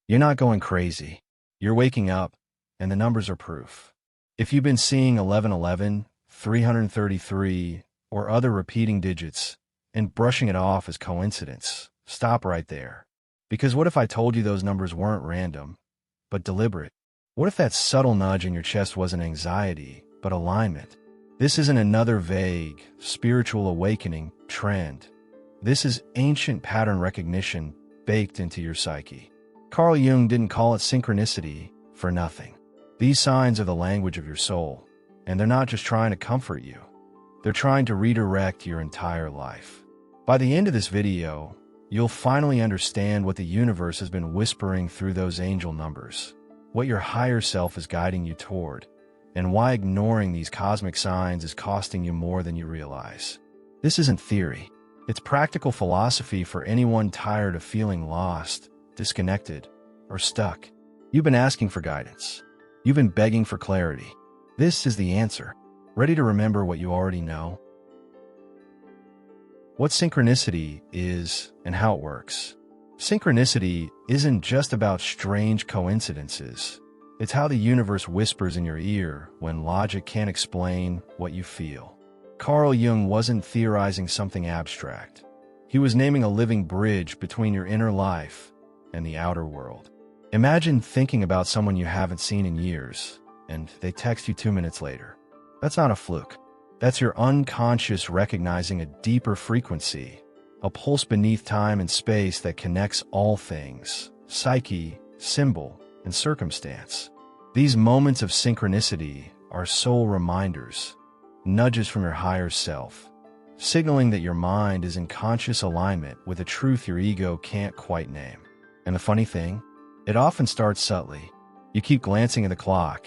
You're not going crazy. You're waking up, and the numbers are proof. If you've been seeing 1111, 333, or other repeating digits, and brushing it off as coincidence, stop right there. Because what if I told you those numbers weren't random, but deliberate? What if that subtle nudge in your chest wasn't anxiety, but alignment? This isn't another vague, spiritual awakening trend. This is ancient pattern recognition baked into your psyche. Carl Jung didn't call it synchronicity for nothing. These signs are the language of your soul, and they're not just trying to comfort you. They're trying to redirect your entire life. By the end of this video, you'll finally understand what the universe has been whispering through those angel numbers, what your higher self is guiding you toward, and why ignoring these cosmic signs is costing you more than you realize. This isn't theory. It's practical philosophy for anyone tired of feeling lost, disconnected, or stuck. You've been asking for guidance. You've been begging for clarity. This is the answer. Ready to remember what you already know? What synchronicity is and how it works. Synchronicity isn't just about strange coincidences. It's how the universe whispers in your ear when logic can't explain what you feel. Carl Jung wasn't theorizing something abstract. He was naming a living bridge between your inner life and the outer world. Imagine thinking about someone you haven't seen in years, and they text you 2 minutes later. That's not a fluke. That's your unconscious recognizing a deeper frequency, a pulse beneath time and space that connects all things, psyche, symbol, and circumstance. These moments of synchronicity are soul reminders, nudges from your higher self, signaling that your mind is in conscious alignment with a truth your ego can't quite name. And the funny thing? It often starts subtly. You keep glancing at the clock,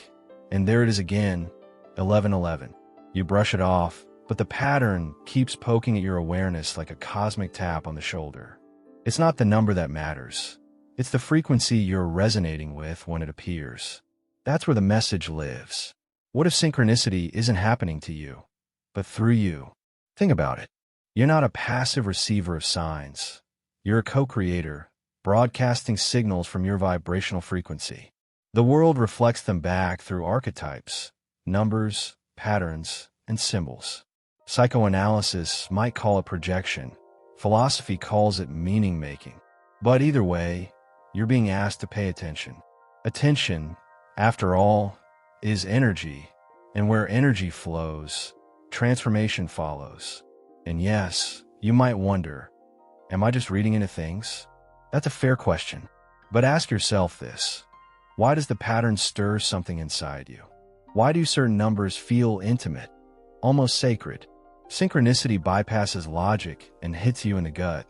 and there it is again, 11:11. You brush it off, but the pattern keeps poking at your awareness like a cosmic tap on the shoulder. It's not the number that matters. It's the frequency you're resonating with when it appears. That's where the message lives. What if synchronicity isn't happening to you, but through you? Think about it. You're not a passive receiver of signs. You're a co-creator, broadcasting signals from your vibrational frequency. The world reflects them back through archetypes, numbers, patterns, and symbols. Psychoanalysis might call it projection. Philosophy calls it meaning-making. But either way, you're being asked to pay attention. Attention, after all, is energy, and where energy flows, transformation follows. And yes, you might wonder, am I just reading into things? That's a fair question. But ask yourself this. Why does the pattern stir something inside you? Why do certain numbers feel intimate, almost sacred? Synchronicity bypasses logic and hits you in the gut.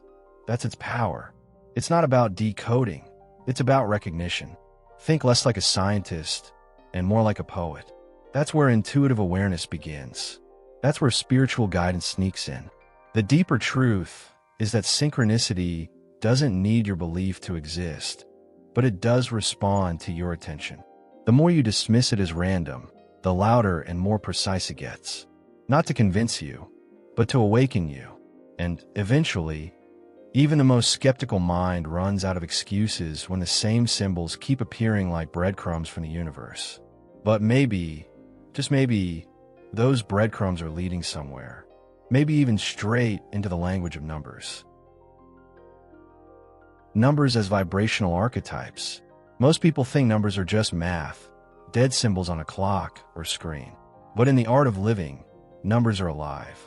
That's its power. It's not about decoding. It's about recognition. Think less like a scientist and more like a poet. That's where intuitive awareness begins. That's where spiritual guidance sneaks in. The deeper truth is that synchronicity doesn't need your belief to exist, but it does respond to your attention. The more you dismiss it as random, the louder and more precise it gets. Not to convince you, but to awaken you. And eventually, even the most skeptical mind runs out of excuses when the same symbols keep appearing like breadcrumbs from the universe. But maybe, just maybe, those breadcrumbs are leading somewhere. Maybe even straight into the language of numbers. Numbers as vibrational archetypes. Most people think numbers are just math, dead symbols on a clock or screen. But in the art of living, numbers are alive.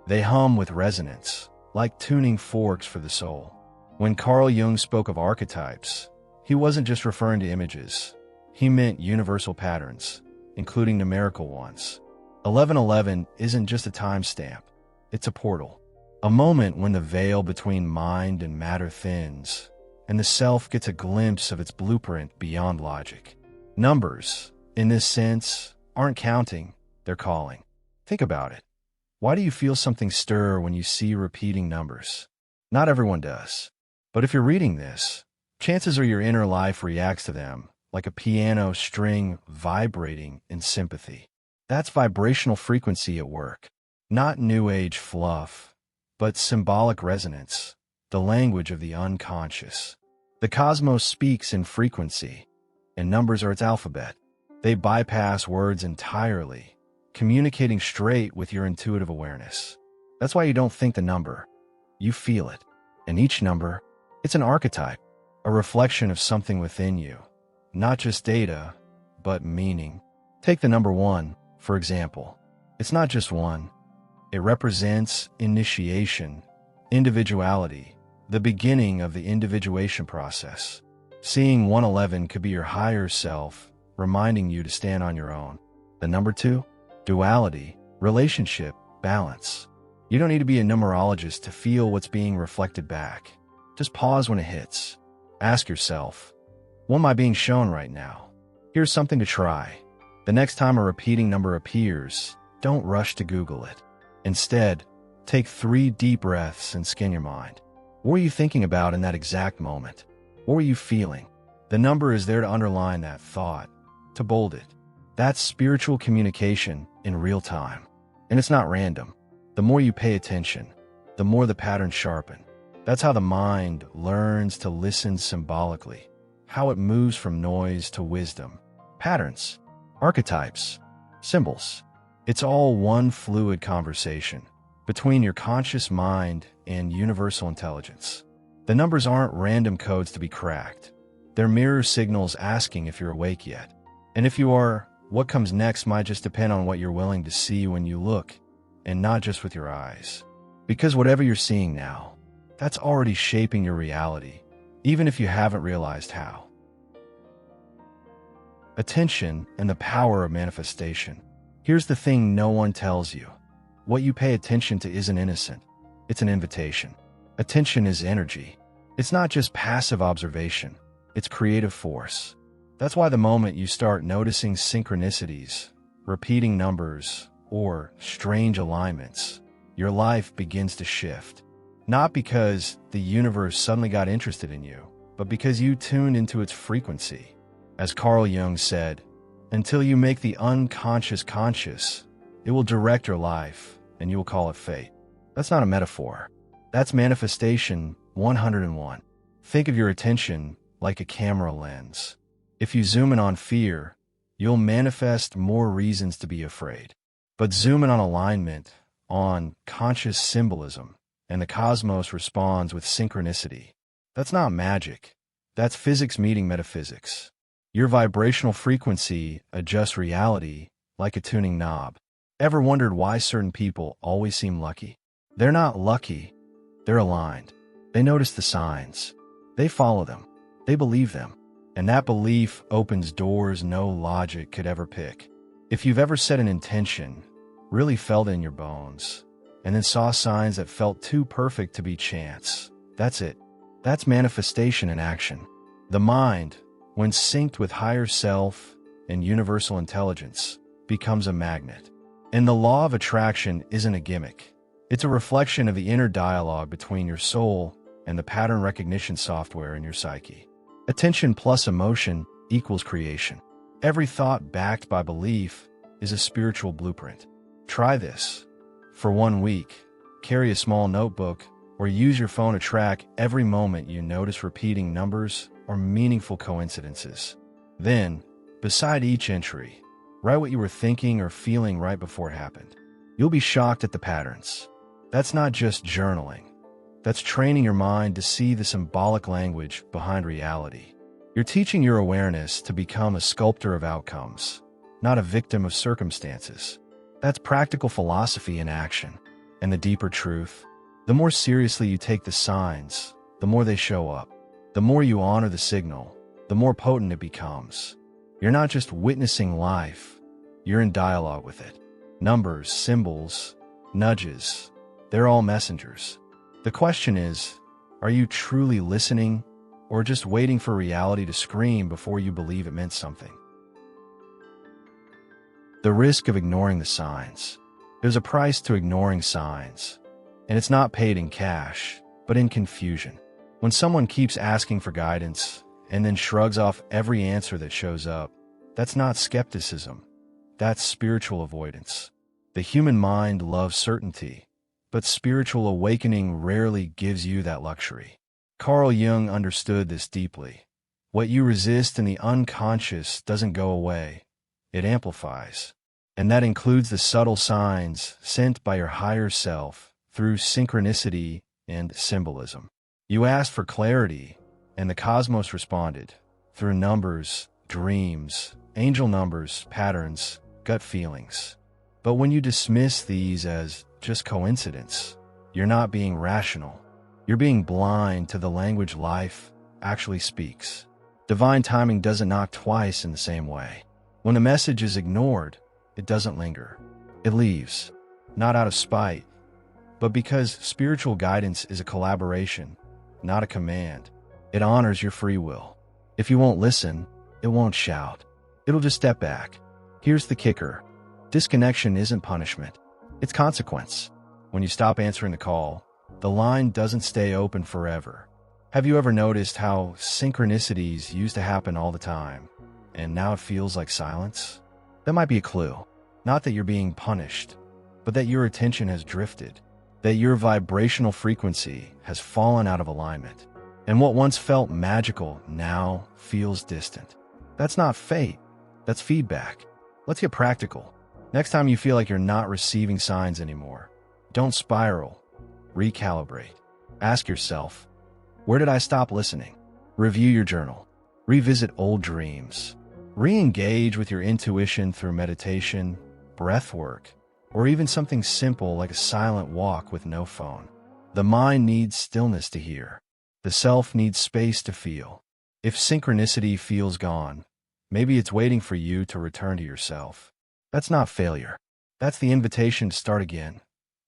They hum with resonance, like tuning forks for the soul. When Carl Jung spoke of archetypes, he wasn't just referring to images. He meant universal patterns, including numerical ones. 1111 isn't just a timestamp. It's a portal. A moment when the veil between mind and matter thins, and the self gets a glimpse of its blueprint beyond logic. Numbers, in this sense, aren't counting, they're calling. Think about it. Why do you feel something stir when you see repeating numbers? Not everyone does. But if you're reading this, chances are your inner life reacts to them, like a piano string vibrating in sympathy. That's vibrational frequency at work. Not New Age fluff, but symbolic resonance, the language of the unconscious. The cosmos speaks in frequency, and numbers are its alphabet. They bypass words entirely, communicating straight with your intuitive awareness. That's why you don't think the number, you feel it. And each number, it's an archetype, a reflection of something within you. Not just data, but meaning. Take the number 1, for example. It's not just one. It represents initiation, individuality, the beginning of the individuation process. Seeing 111 could be your higher self, reminding you to stand on your own. The number 2, duality, relationship, balance. You don't need to be a numerologist to feel what's being reflected back. Just pause when it hits. Ask yourself, what am I being shown right now? Here's something to try. The next time a repeating number appears, don't rush to Google it. Instead, take 3 deep breaths and scan your mind. What were you thinking about in that exact moment? What were you feeling? The number is there to underline that thought, to bold it. That's spiritual communication in real time. And it's not random. The more you pay attention, the more the patterns sharpen. That's how the mind learns to listen symbolically, how it moves from noise to wisdom. Patterns, archetypes, symbols. It's all one fluid conversation between your conscious mind and universal intelligence. The numbers aren't random codes to be cracked. They're mirror signals asking if you're awake yet. And if you are, what comes next might just depend on what you're willing to see when you look, and not just with your eyes. Because whatever you're seeing now, that's already shaping your reality, even if you haven't realized how. Attention and the power of manifestation. Here's the thing no one tells you. What you pay attention to isn't innocent. It's an invitation. Attention is energy. It's not just passive observation. It's creative force. That's why the moment you start noticing synchronicities, repeating numbers, or strange alignments, your life begins to shift. Not because the universe suddenly got interested in you, but because you tuned into its frequency. As Carl Jung said, until you make the unconscious conscious, it will direct your life, and you will call it fate. That's not a metaphor. That's manifestation 101. Think of your attention like a camera lens. If you zoom in on fear, you'll manifest more reasons to be afraid. But zoom in on alignment, on conscious symbolism, and the cosmos responds with synchronicity. That's not magic. That's physics meeting metaphysics. Your vibrational frequency adjusts reality like a tuning knob. Ever wondered why certain people always seem lucky? They're not lucky. They're aligned. They notice the signs. They follow them. They believe them. And that belief opens doors no logic could ever pick. If you've ever set an intention, really felt it in your bones, and then saw signs that felt too perfect to be chance, that's it. That's manifestation in action. The mind, when synced with higher self and universal intelligence, becomes a magnet. And the law of attraction isn't a gimmick. It's a reflection of the inner dialogue between your soul and the pattern recognition software in your psyche. Attention plus emotion equals creation. Every thought backed by belief is a spiritual blueprint. Try this. For 1 week, carry a small notebook or use your phone to track every moment you notice repeating numbers or meaningful coincidences. Then, beside each entry, write what you were thinking or feeling right before it happened. You'll be shocked at the patterns. That's not just journaling. That's training your mind to see the symbolic language behind reality. You're teaching your awareness to become a sculptor of outcomes, not a victim of circumstances. That's practical philosophy in action. And the deeper truth, the more seriously you take the signs, the more they show up. The more you honor the signal, the more potent it becomes. You're not just witnessing life, you're in dialogue with it. Numbers, symbols, nudges, they're all messengers. The question is, are you truly listening or just waiting for reality to scream before you believe it meant something? The risk of ignoring the signs. There's a price to ignoring signs, and it's not paid in cash, but in confusion. When someone keeps asking for guidance and then shrugs off every answer that shows up, that's not skepticism. That's spiritual avoidance. The human mind loves certainty, but spiritual awakening rarely gives you that luxury. Carl Jung understood this deeply. What you resist in the unconscious doesn't go away, it amplifies. And that includes the subtle signs sent by your higher self through synchronicity and symbolism. You asked for clarity, and the cosmos responded through numbers, dreams, angel numbers, patterns, gut feelings. But when you dismiss these as just coincidence, you're not being rational. You're being blind to the language life actually speaks. Divine timing doesn't knock twice in the same way. When a message is ignored, it doesn't linger. It leaves, not out of spite, but because spiritual guidance is a collaboration, not a command. It honors your free will. If you won't listen, it won't shout. It'll just step back. Here's the kicker. Disconnection isn't punishment. It's consequence. When you stop answering the call, the line doesn't stay open forever. Have you ever noticed how synchronicities used to happen all the time, and now it feels like silence? That might be a clue. Not that you're being punished, but that your attention has drifted, that your vibrational frequency has fallen out of alignment, and what once felt magical now feels distant. That's not fate. That's feedback. Let's get practical. Next time you feel like you're not receiving signs anymore, don't spiral. Recalibrate. Ask yourself, where did I stop listening? Review your journal. Revisit old dreams. Re-engage with your intuition through meditation, breath work, or even something simple like a silent walk with no phone. The mind needs stillness to hear. The self needs space to feel. If synchronicity feels gone, maybe it's waiting for you to return to yourself. That's not failure. That's the invitation to start again,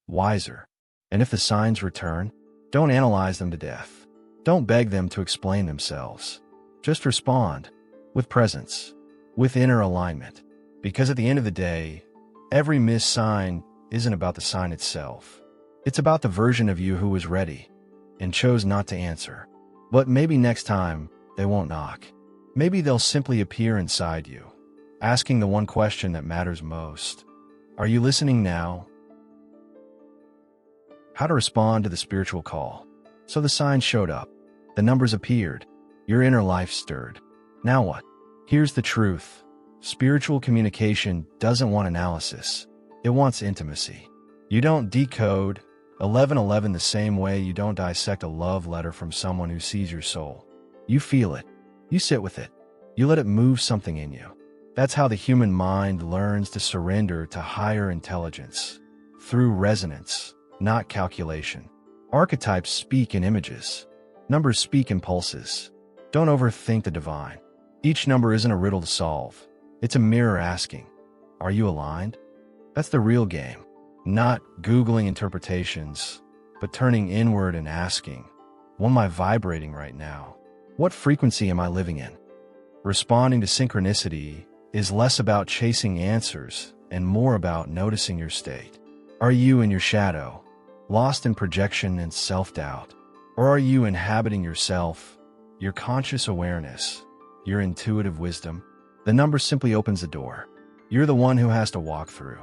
wiser. And if the signs return, don't analyze them to death. Don't beg them to explain themselves. Just respond with presence, with inner alignment. Because at the end of the day, every missed sign isn't about the sign itself. It's about the version of you who was ready and chose not to answer. But maybe next time, they won't knock. Maybe they'll simply appear inside you, asking the one question that matters most. Are you listening now? How to respond to the spiritual call. So the signs showed up. The numbers appeared. Your inner life stirred. Now what? Here's the truth. Spiritual communication doesn't want analysis. It wants intimacy. You don't decode 1111 the same way you don't dissect a love letter from someone who sees your soul. You feel it. You sit with it. You let it move something in you. That's how the human mind learns to surrender to higher intelligence. Through resonance, not calculation. Archetypes speak in images. Numbers speak in pulses. Don't overthink the divine. Each number isn't a riddle to solve. It's a mirror asking, are you aligned? That's the real game. Not Googling interpretations, but turning inward and asking, what am I vibrating right now? What frequency am I living in? Responding to synchronicity is less about chasing answers and more about noticing your state. Are you in your shadow, lost in projection and self-doubt? Or are you inhabiting yourself, your conscious awareness, your intuitive wisdom? The number simply opens the door. You're the one who has to walk through.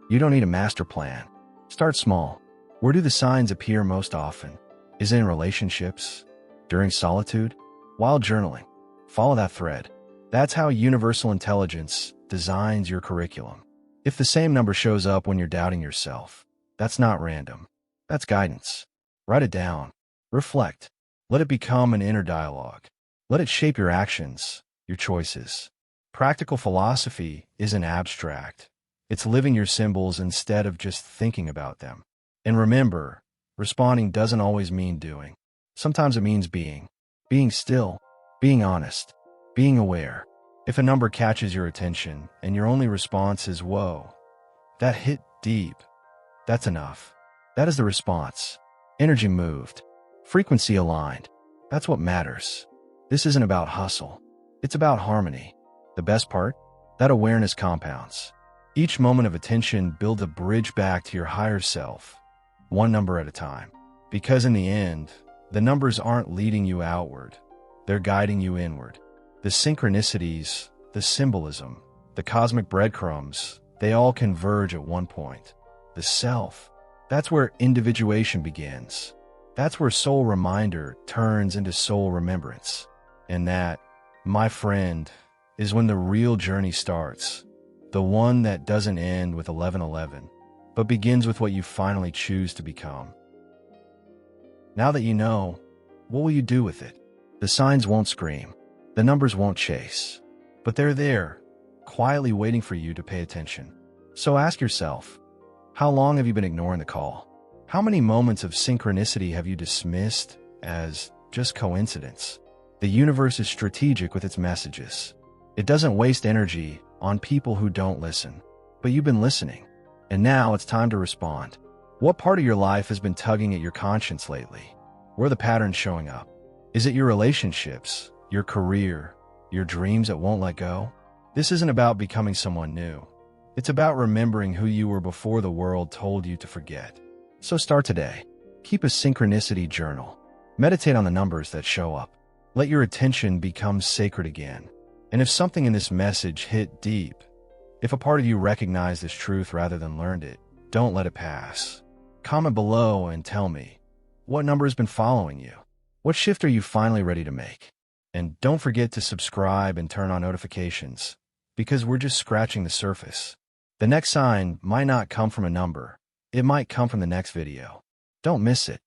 You don't need a master plan. Start small. Where do the signs appear most often? Is it in relationships? During solitude? While journaling? Follow that thread. That's how universal intelligence designs your curriculum. If the same number shows up when you're doubting yourself, that's not random. That's guidance. Write it down. Reflect. Let it become an inner dialogue. Let it shape your actions, your choices. Practical philosophy isn't abstract. It's living your symbols instead of just thinking about them. And remember, responding doesn't always mean doing. Sometimes it means being. Being still, being honest, being aware. If a number catches your attention and your only response is, whoa, that hit deep, that's enough. That is the response. Energy moved. Frequency aligned. That's what matters. This isn't about hustle. It's about harmony. The best part? That awareness compounds. Each moment of attention builds a bridge back to your higher self, one number at a time. Because in the end, the numbers aren't leading you outward. They're guiding you inward. The synchronicities, the symbolism, the cosmic breadcrumbs, they all converge at one point. The self. That's where individuation begins. That's where soul reminder turns into soul remembrance. And that, my friend, is when the real journey starts. The one that doesn't end with 1111, but begins with what you finally choose to become. Now that you know, what will you do with it? The signs won't scream. The numbers won't chase. But they're there, quietly waiting for you to pay attention. So ask yourself, how long have you been ignoring the call? How many moments of synchronicity have you dismissed as just coincidence? The universe is strategic with its messages. It doesn't waste energy on people who don't listen. But you've been listening, and now it's time to respond. What part of your life has been tugging at your conscience lately? Where are the patterns showing up? Is it your relationships, your career, your dreams that won't let go? This isn't about becoming someone new. It's about remembering who you were before the world told you to forget. So start today. Keep a synchronicity journal. Meditate on the numbers that show up. Let your attention become sacred again. And if something in this message hit deep, if a part of you recognized this truth rather than learned it, don't let it pass. Comment below and tell me, what number has been following you? What shift are you finally ready to make? And don't forget to subscribe and turn on notifications, because we're just scratching the surface. The next sign might not come from a number. It might come from the next video. Don't miss it.